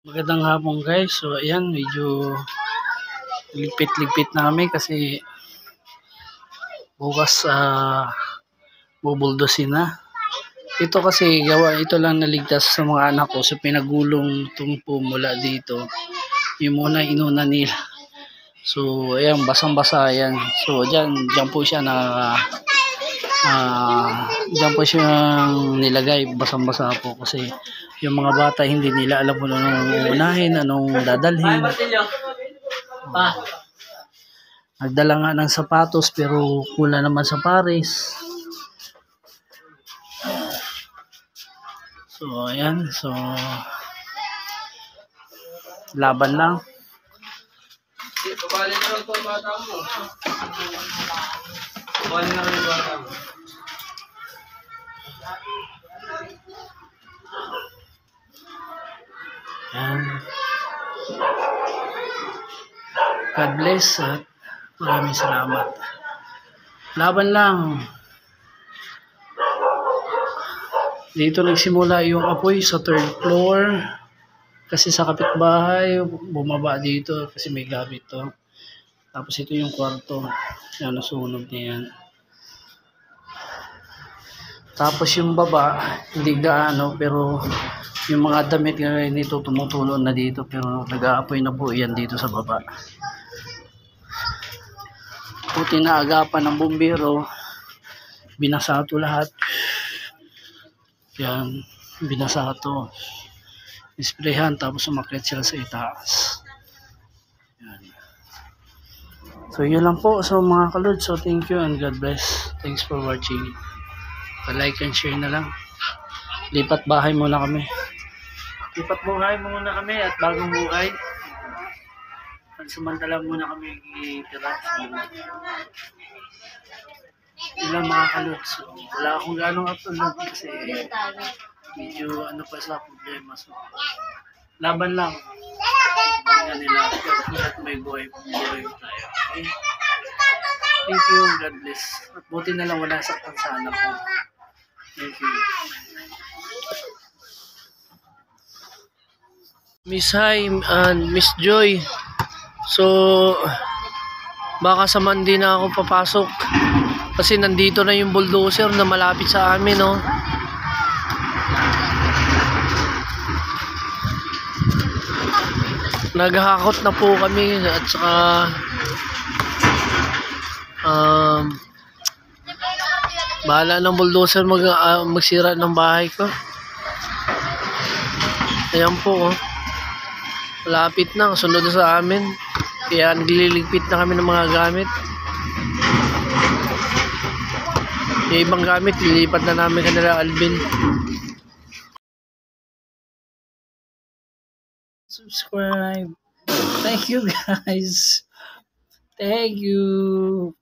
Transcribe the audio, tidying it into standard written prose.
Magandang hapon guys. So ayan, medyo ligpit-ligpit na kami kasi bukas bubuldosin na. Ito kasi ito lang naligtas sa mga anak ko sa pinagulong tumpo mula dito. Yung muna inuna nila. So ayan, basang-basa yan. So diyan po siya diyan po siyang nilagay, basang-basa po kasi yung mga bata hindi nila alam kung anong unahin, anong dadalhin. Nagdala nga ng sapatos pero kulang naman sa pares. So ayan, so laban lang. Pabali na lang po ang bata mo. Pabali na lang yung bata mo. Ayan. God bless at maraming salamat. Laban lang. Dito nagsimula yung apoy sa 3rd floor. Kasi sa kapitbahay, bumaba dito kasi may gamit to. Tapos ito yung kwarto. Yan, nasunog na yan. Tapos yung baba, hindi gaano, pero yung mga damit nito tumutulo na dito. Pero nag-aapoy na po yan dito sa baba. Puti na agapan ng bumbero. Binasato lahat. Yan, binasato. Isprehan tapos umakyat sila sa itaas. Yan. So yun lang po so mga kalod. So thank you and God bless. Thanks for watching. Pa-like and share na lang. Lipat bahay muna kami. Lipat buhay muna kami at bagong buhay. Pansamantala muna kami itira. Ilang mga kalod. So wala akong ganong upload kasi medyo ano pa sa problema. So laban lang. Yan nila. At may buhay tayo. Okay? Thank you. God bless. At buti na lang wala saktan sa anak ko. Thank you. Miss Hi and Miss Joy. So baka sa Monday na ako papasok. Kasi nandito na yung bulldozer na malapit sa amin, no. Naghahakot na po kami at saka bahala ng bulldozer magsira ng bahay ko. Ayan po, oh. Malapit na, sunod na sa amin. Kaya nagliligpit na kami ng mga gamit. Yung ibang gamit, lilipat na namin kanila Alvin. Subscribe. Thank you guys. Thank you.